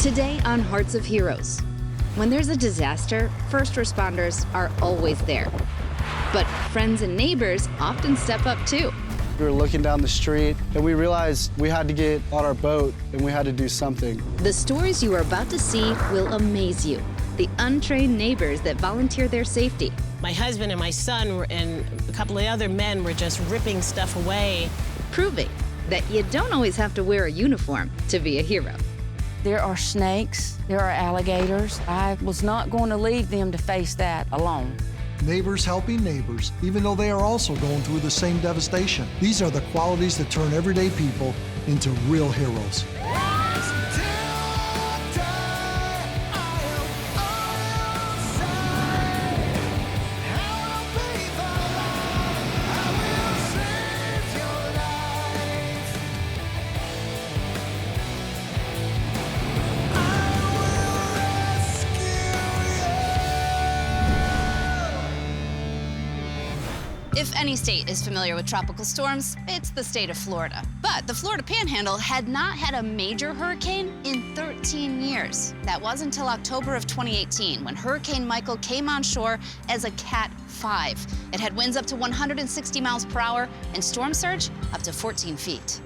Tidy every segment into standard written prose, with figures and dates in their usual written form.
Today on Hearts of Heroes, when there's a disaster, first responders are always there. But friends and neighbors often step up too. We were looking down the street and we realized we had to get on our boat and we had to do something. The stories you are about to see will amaze you. The untrained neighbors that volunteer their safety. My husband and my son and a couple of other men were just ripping stuff away. Proving that you don't always have to wear a uniform to be a hero. There are snakes, there are alligators. I was not going to leave them to face that alone. Neighbors helping neighbors, even though they are also going through the same devastation. These are the qualities that turn everyday people into real heroes. If any state is familiar with tropical storms, it's the state of Florida. But the Florida Panhandle had not had a major hurricane in 13 years. That was until October of 2018, when Hurricane Michael came on shore as a Cat 5. It had winds up to 160 miles per hour and storm surge up to 14 feet.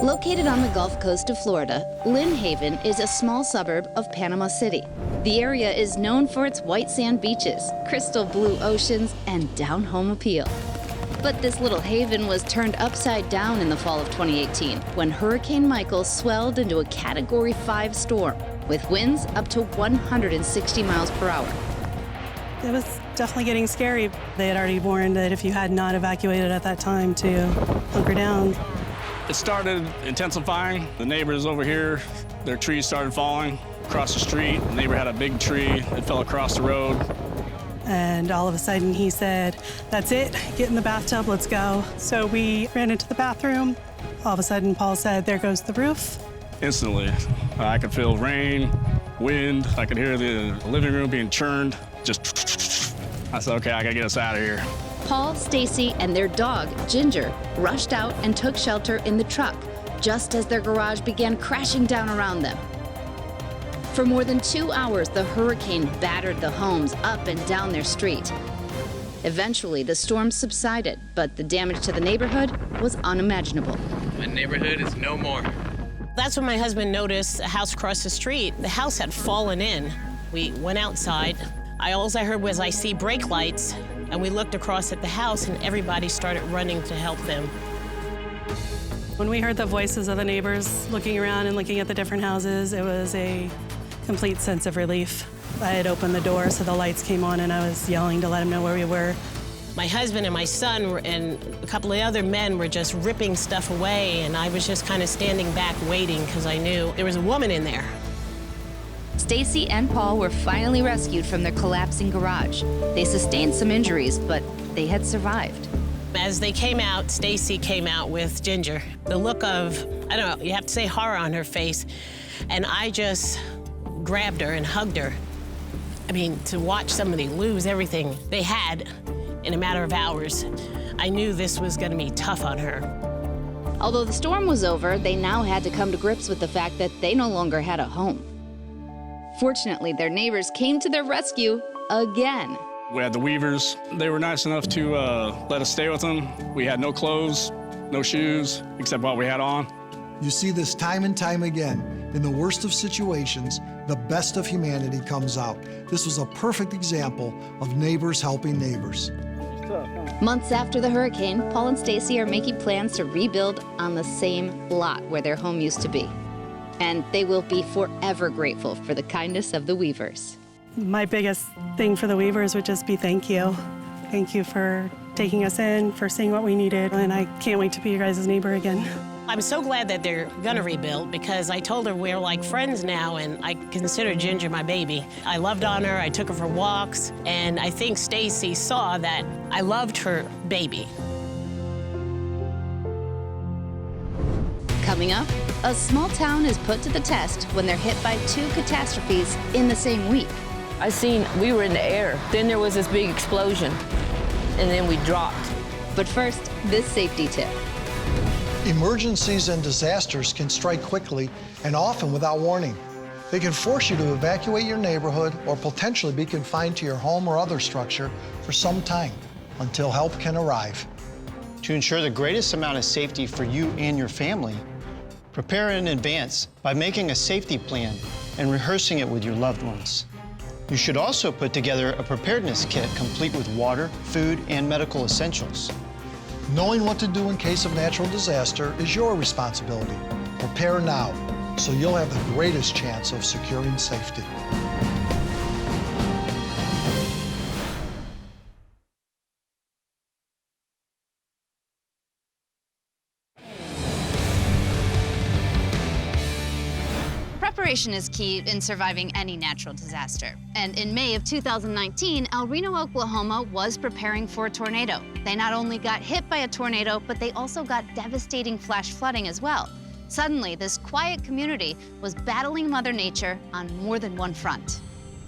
Located on the Gulf Coast of Florida, Lynn Haven is a small suburb of Panama City. The area is known for its white sand beaches, crystal blue oceans, and down-home appeal. But this little haven was turned upside down in the fall of 2018 when Hurricane Michael swelled into a Category 5 storm with winds up to 160 miles per hour. It was definitely getting scary. They had already warned that if you had not evacuated at that time to hunker down. It started intensifying. The neighbors over here, their trees started falling across the street. The neighbor had a big tree that fell across the road. And all of a sudden he said, "That's it, get in the bathtub, let's go." So we ran into the bathroom. All of a sudden Paul said, "There goes the roof." Instantly, I could feel rain, wind. I could hear the living room being churned. Just, I said, okay, I gotta get us out of here. Paul, Stacy, and their dog, Ginger, rushed out and took shelter in the truck, just as their garage began crashing down around them. For more than 2 hours, the hurricane battered the homes up and down their street. Eventually, the storm subsided, but the damage to the neighborhood was unimaginable. My neighborhood is no more. That's when my husband noticed a house across the street. The house had fallen in. We went outside. All I heard was, "I see brake lights." And we looked across at the house and everybody started running to help them. When we heard the voices of the neighbors looking around and looking at the different houses, it was a complete sense of relief. I had opened the door so the lights came on and I was yelling to let them know where we were. My husband and my son and a couple of other men were just ripping stuff away, and I was just kind of standing back waiting because I knew there was a woman in there. Stacy and Paul were finally rescued from their collapsing garage. They sustained some injuries, but they had survived. As they came out, Stacy came out with Ginger. The look of, I don't know, you have to say horror on her face. And I just grabbed her and hugged her. I mean, to watch somebody lose everything they had in a matter of hours, I knew this was gonna be tough on her. Although the storm was over, they now had to come to grips with the fact that they no longer had a home. Fortunately, their neighbors came to their rescue again. We had the Weavers. They were nice enough to let us stay with them. We had no clothes, no shoes, except what we had on. You see this time and time again. In the worst of situations, the best of humanity comes out. This was a perfect example of neighbors helping neighbors. Months after the hurricane, Paul and Stacy are making plans to rebuild on the same lot where their home used to be. And they will be forever grateful for the kindness of the Weavers. My biggest thing for the Weavers would just be thank you. Thank you for taking us in, for seeing what we needed, and I can't wait to be your guys' neighbor again. I'm so glad that they're gonna rebuild, because I told her we're like friends now, and I consider Ginger my baby. I loved on her, I took her for walks, and I think Stacy saw that I loved her baby. Coming up, a small town is put to the test when they're hit by 2 catastrophes in the same week. We were in the air. Then there was this big explosion, and then we dropped. But first, this safety tip. Emergencies and disasters can strike quickly and often without warning. They can force you to evacuate your neighborhood or potentially be confined to your home or other structure for some time until help can arrive. To ensure the greatest amount of safety for you and your family, prepare in advance by making a safety plan and rehearsing it with your loved ones. You should also put together a preparedness kit complete with water, food, and medical essentials. Knowing what to do in case of natural disaster is your responsibility. Prepare now, so you'll have the greatest chance of securing safety. Preparation is key in surviving any natural disaster. And in May of 2019, El Reno, Oklahoma was preparing for a tornado. They not only got hit by a tornado, but they also got devastating flash flooding as well. Suddenly, this quiet community was battling Mother Nature on more than one front.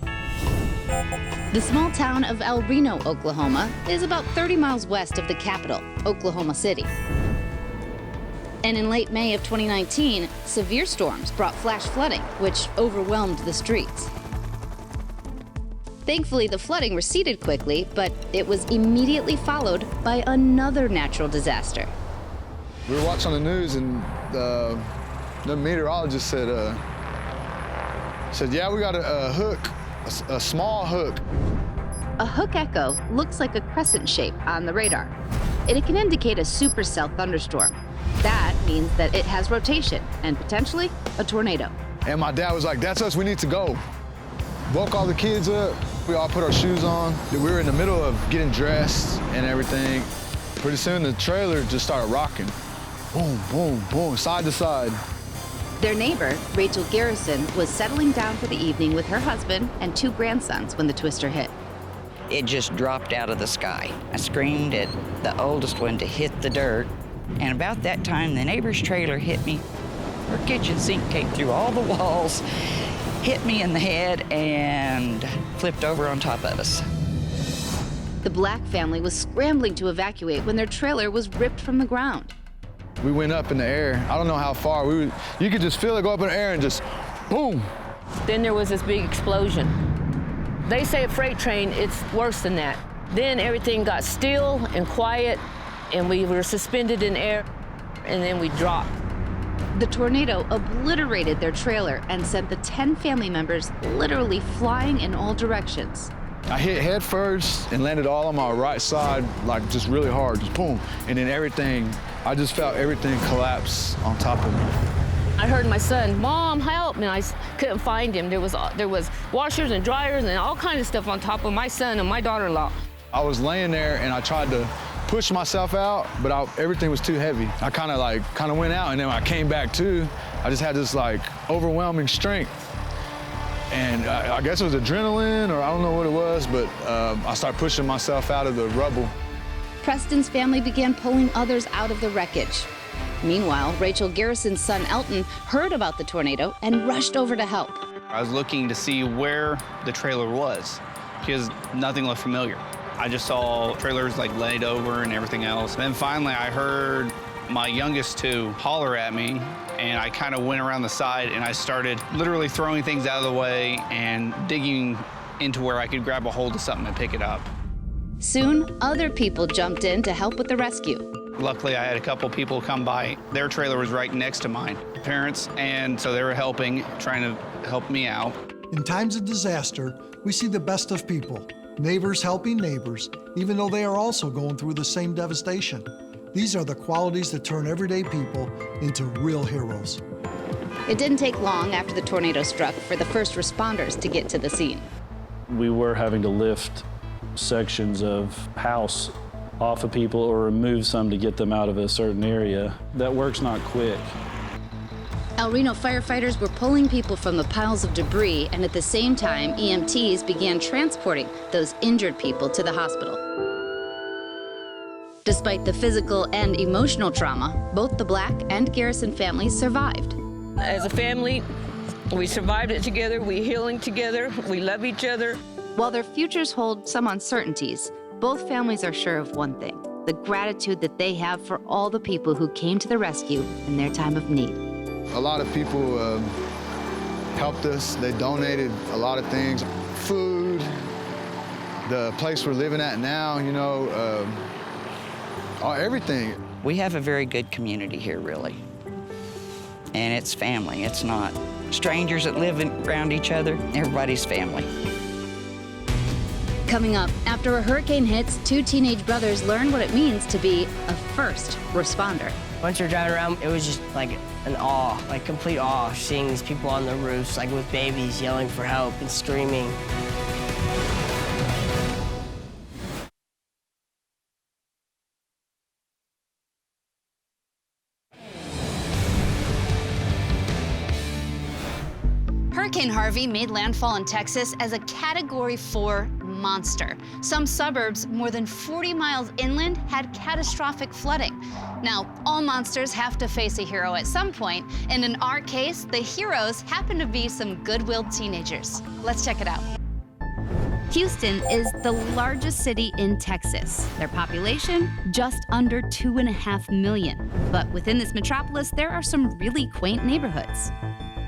The small town of El Reno, Oklahoma, is about 30 miles west of the capital, Oklahoma City. And in late May of 2019, severe storms brought flash flooding, which overwhelmed the streets. Thankfully, the flooding receded quickly, but it was immediately followed by another natural disaster. We were watching the news and the meteorologist said, yeah, we got a hook, a small hook. A hook echo looks like a crescent shape on the radar. It can indicate a supercell thunderstorm. That means that it has rotation and potentially a tornado. And my dad was like, that's us, we need to go. Woke all the kids up, we all put our shoes on. We were in the middle of getting dressed and everything. Pretty soon the trailer just started rocking. Boom, boom, boom, side to side. Their neighbor, Rachel Garrison, was settling down for the evening with her husband and 2 grandsons when the twister hit. It just dropped out of the sky. I screamed at the oldest one to hit the dirt. And about that time, the neighbor's trailer hit me. Her kitchen sink came through all the walls, hit me in the head, and flipped over on top of us. The Black family was scrambling to evacuate when their trailer was ripped from the ground. We went up in the air. I don't know how far. You could just feel it go up in the air and just boom. Then there was this big explosion. They say a freight train, it's worse than that. Then everything got still and quiet, and we were suspended in air, and then we dropped. The tornado obliterated their trailer and sent the 10 family members literally flying in all directions. I hit head first and landed all on my right side, like just really hard, just boom. And then I just felt everything collapse on top of me. I heard my son, "Mom, help!" and I couldn't find him. There was washers and dryers and all kinds of stuff on top of my son and my daughter-in-law. I was laying there and I tried to push myself out, but everything was too heavy. I kind of went out, and then when I came back to, I just had this overwhelming strength. And I guess it was adrenaline, or I don't know what it was, but I started pushing myself out of the rubble. Preston's family began pulling others out of the wreckage. Meanwhile, Rachel Garrison's son Elton heard about the tornado and rushed over to help. I was looking to see where the trailer was because nothing looked familiar. I just saw trailers laid over and everything else. Then finally I heard my youngest 2 holler at me, and I kind of went around the side and I started literally throwing things out of the way and digging into where I could grab a hold of something and pick it up. Soon, other people jumped in to help with the rescue. Luckily, I had a couple people come by. Their trailer was right next to mine, parents, and so they were helping, trying to help me out. In times of disaster, we see the best of people. Neighbors helping neighbors, even though they are also going through the same devastation. These are the qualities that turn everyday people into real heroes. It didn't take long after the tornado struck for the first responders to get to the scene. We were having to lift sections of house off of people or remove some to get them out of a certain area. That work's not quick. El Reno firefighters were pulling people from the piles of debris, and at the same time, EMTs began transporting those injured people to the hospital. Despite the physical and emotional trauma, both the Black and Garrison families survived. As a family, we survived it together, we healing together, we love each other. While their futures hold some uncertainties, both families are sure of one thing. the gratitude that they have for all the people who came to the rescue in their time of need. A lot of people helped us. They donated a lot of things, food, the place we're living at now, you know, everything. We have a very good community here, really. And it's family. It's not strangers that live around each other. Everybody's family. Coming up, after a hurricane hits, two teenage brothers learn what it means to be a first responder. Once you're driving around, it was just like an awe, like complete awe, seeing these people on the roofs, like with babies yelling for help and screaming. Hurricane Harvey made landfall in Texas as a Category 4 monster. Some suburbs more than 40 miles inland had catastrophic flooding. Now, all monsters have to face a hero at some point, and in our case, the heroes happen to be some good-willed teenagers. Let's check it out. Houston is the largest city in Texas. Their population, just under 2.5 million. But within this metropolis, there are some really quaint neighborhoods.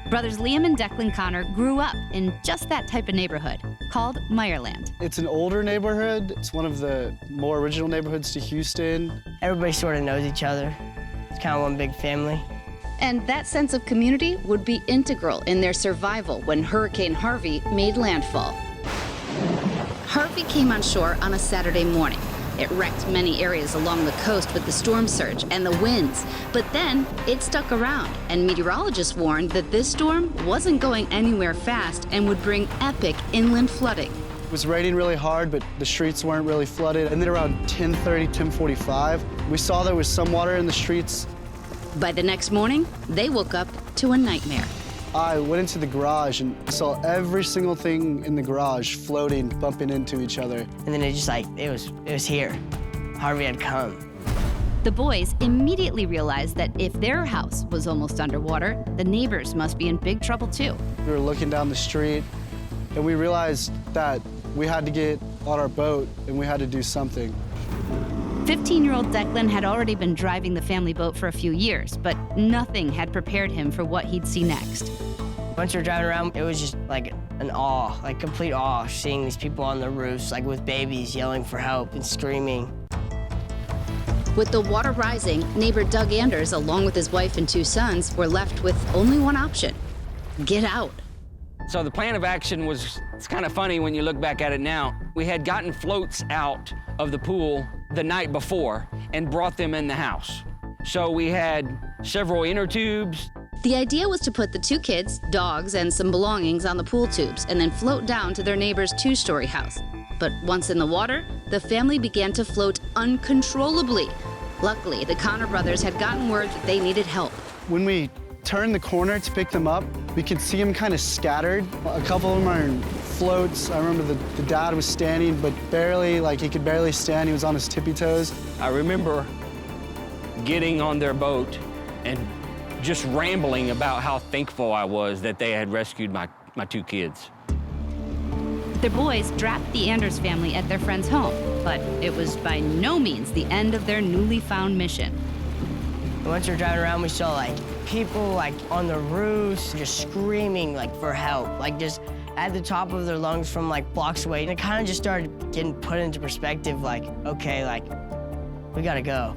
Brothers Liam and Declan Connor grew up in just that type of neighborhood, called Meyerland. It's an older neighborhood. It's one of the more original neighborhoods to Houston. Everybody sort of knows each other. It's kind of one big family. And that sense of community would be integral in their survival when Hurricane Harvey made landfall. Harvey came on shore on a Saturday morning. It wrecked many areas along the coast with the storm surge and the winds. But then it stuck around, and meteorologists warned that this storm wasn't going anywhere fast and would bring epic inland flooding. It was raining really hard, but the streets weren't really flooded. And then around 10:30, 10:45, we saw there was some water in the streets. By the next morning, they woke up to a nightmare. I went into the garage and saw every single thing in the garage floating, bumping into each other. And then it just like, it was here. Harvey had come. The boys immediately realized that if their house was almost underwater, the neighbors must be in big trouble too. We were looking down the street and we realized that we had to get on our boat and we had to do something. 15-year-old Declan had already been driving the family boat for a few years, but nothing had prepared him for what he'd see next. Once you're driving around, it was just like an awe, like complete awe, seeing these people on the roofs, like with babies yelling for help and screaming. With the water rising, neighbor Doug Anders, along with his wife and two sons, were left with only one option: get out. So the plan of action was, it's kind of funny when you look back at it now. We had gotten floats out of the pool the night before and brought them in the house. So we had several inner tubes. The idea was to put the two kids, dogs, and some belongings on the pool tubes and then float down to their neighbor's two-story house. But once in the water, the family began to float uncontrollably. Luckily, the Connor brothers had gotten word that they needed help. When we turned the corner to pick them up, we could see them kind of scattered. A couple of them are in floats. I remember the dad was standing, but barely, like he could barely stand. He was on his tippy toes. I remember getting on their boat and just rambling about how thankful I was that they had rescued my two kids. The boys dropped the Anders family at their friend's home, but it was by no means the end of their newly found mission. Once you're driving around, we saw like people like on the roofs just screaming like for help, like just at the top of their lungs from like blocks away. And it kind of just started getting put into perspective, like, okay, like we gotta go.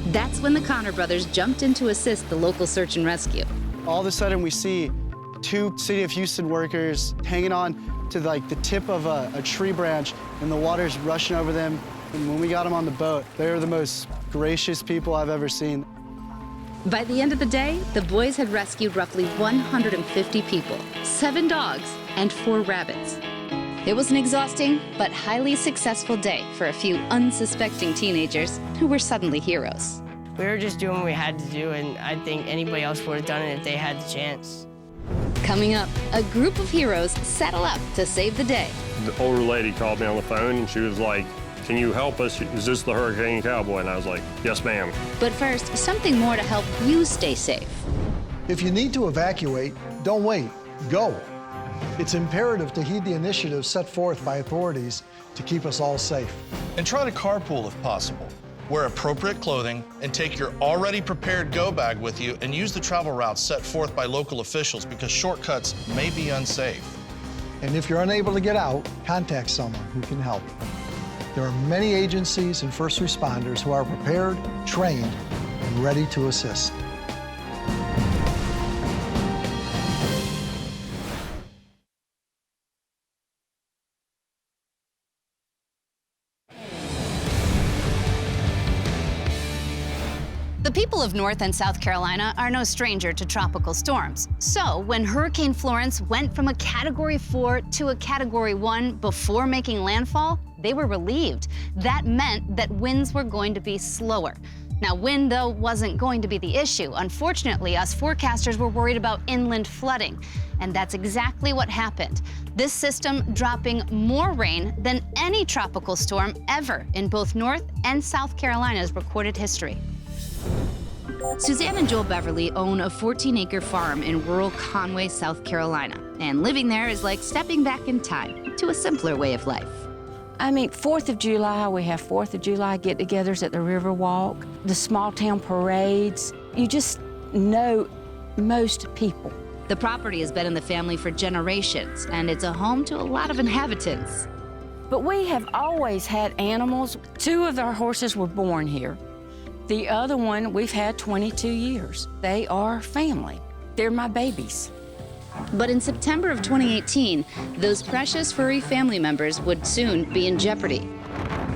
That's when the Connor brothers jumped in to assist the local search and rescue. All of a sudden we see two City of Houston workers hanging on to like the tip of a tree branch, and the water's rushing over them. And when we got them on the boat, they were the most gracious people I've ever seen. By the end of the day, the boys had rescued roughly 150 people, 7 dogs, and 4 rabbits. It was an exhausting but highly successful day for a few unsuspecting teenagers who were suddenly heroes. We were just doing what we had to do, and I think anybody else would have done it if they had the chance. Coming up, a group of heroes settle up to save the day. The older lady called me on the phone and she was like, "Can you help us? Is this the Hurricane Cowboy?" And I was like, "Yes, ma'am." But first, something more to help you stay safe. If you need to evacuate, don't wait, go. It's imperative to heed the initiatives set forth by authorities to keep us all safe. And try to carpool if possible. Wear appropriate clothing and take your already prepared go bag with you and use the travel routes set forth by local officials because shortcuts may be unsafe. And if you're unable to get out, contact someone who can help. There are many agencies and first responders who are prepared, trained, and ready to assist. The people of North and South Carolina are no stranger to tropical storms. So when Hurricane Florence went from a Category 4 to a Category 1 before making landfall, they were relieved. That meant that winds were going to be slower. Now, wind, though, wasn't going to be the issue. Unfortunately, us forecasters were worried about inland flooding, and that's exactly what happened. This system dropping more rain than any tropical storm ever in both North and South Carolina's recorded history. Suzanne and Joel Beverly own a 14-acre farm in rural Conway, South Carolina. And living there is like stepping back in time to a simpler way of life. I mean, 4th of July, we have 4th of July get-togethers at the Riverwalk, the small-town parades. You just know most people. The property has been in the family for generations, and it's a home to a lot of inhabitants. But we have always had animals. 2 of our horses were born here. The other one, we've had 22 years. They are family. They're my babies. But in September of 2018, those precious furry family members would soon be in jeopardy.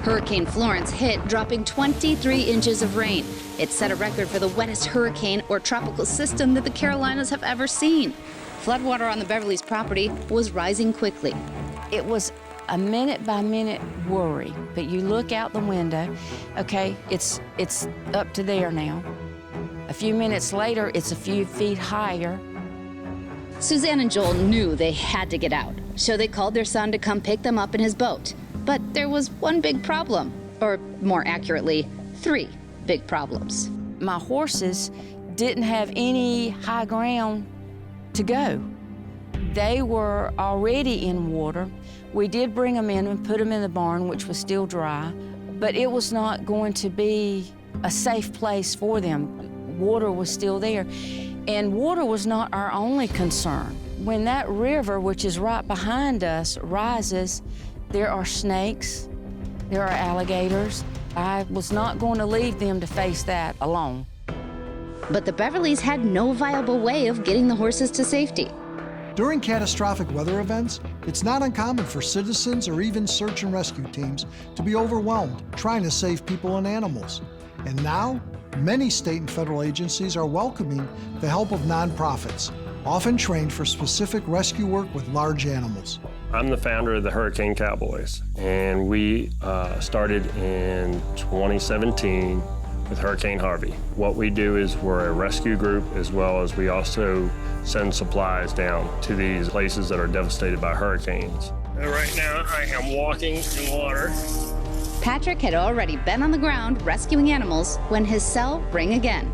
Hurricane Florence hit, dropping 23 inches of rain. It set a record for the wettest hurricane or tropical system that the Carolinas have ever seen. Floodwater on the Beverly's property was rising quickly. It was a minute-by-minute worry, but you look out the window, okay, it's up to there now. A few minutes later, it's a few feet higher. Suzanne and Joel knew they had to get out, so they called their son to come pick them up in his boat. But there was one big problem, or more accurately, 3 big problems. My horses didn't have any high ground to go. They were already in water. We did bring them in and put them in the barn, which was still dry, but it was not going to be a safe place for them. Water was still there, and water was not our only concern. When that river, which is right behind us, rises, there are snakes, there are alligators. I was not going to leave them to face that alone. But the Beverlys had no viable way of getting the horses to safety. During catastrophic weather events, it's not uncommon for citizens or even search and rescue teams to be overwhelmed trying to save people and animals. And now, many state and federal agencies are welcoming the help of nonprofits, often trained for specific rescue work with large animals. I'm the founder of the Hurricane Cowboys, and we started in 2017 with Hurricane Harvey. What we do is we're a rescue group, as well as we also send supplies down to these places that are devastated by hurricanes. Right now, I am walking in water. Patrick had already been on the ground rescuing animals when his cell rang again.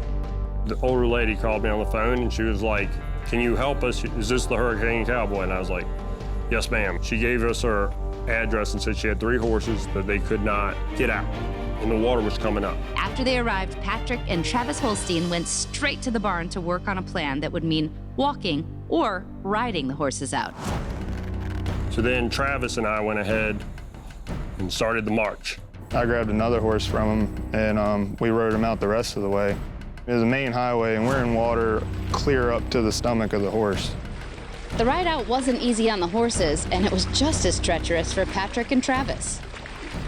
The older lady called me on the phone, and she was like, "Can you help us? Is this the Hurricane Cowboy?" And I was like, "Yes, ma'am." She gave us her address and said she had 3 horses that they could not get out, and the water was coming up. After they arrived, Patrick and Travis Holstein went straight to the barn to work on a plan that would mean walking or riding the horses out. So then Travis and I went ahead and started the march. I grabbed another horse from him, and we rode him out the rest of the way. It was a main highway, and we're in water clear up to the stomach of the horse. The ride out wasn't easy on the horses, and it was just as treacherous for Patrick and Travis.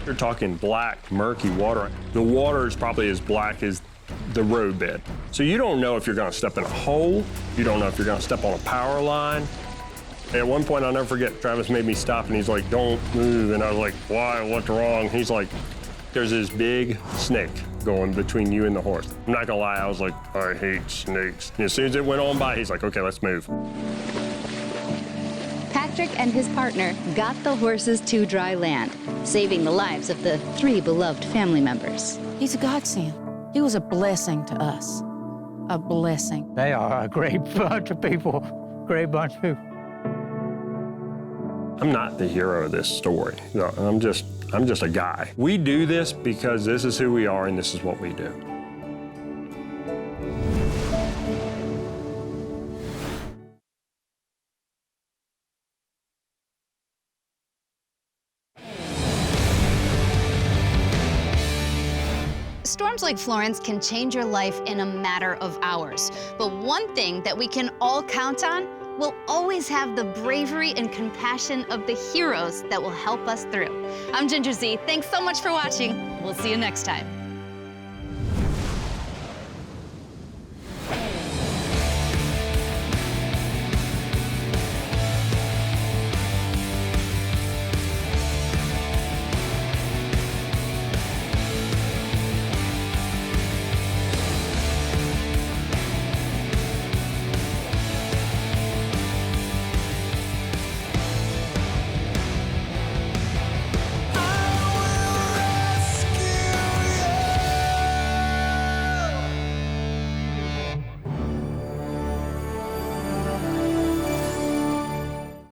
You're talking black, murky water. The water is probably as black as the roadbed. So you don't know if you're gonna step in a hole. You don't know if you're gonna step on a power line. At one point, I'll never forget, Travis made me stop, and he's like, "Don't move." And I was like, "Why? What's wrong?" He's like, "There's this big snake going between you and the horse." I'm not gonna lie, I was like, "I hate snakes." And as soon as it went on by, he's like, "Okay, let's move." Patrick and his partner got the horses to dry land, saving the lives of the 3 beloved family members. He's a godsend. He was a blessing to us, a blessing. They are a great bunch of people, great bunch of people. I'm not the hero of this story. No, I'm just a guy. We do this because this is who we are and this is what we do. Storms like Florence can change your life in a matter of hours. But one thing that we can all count on, we'll always have the bravery and compassion of the heroes that will help us through. I'm Ginger Zee. Thanks so much for watching. We'll see you next time.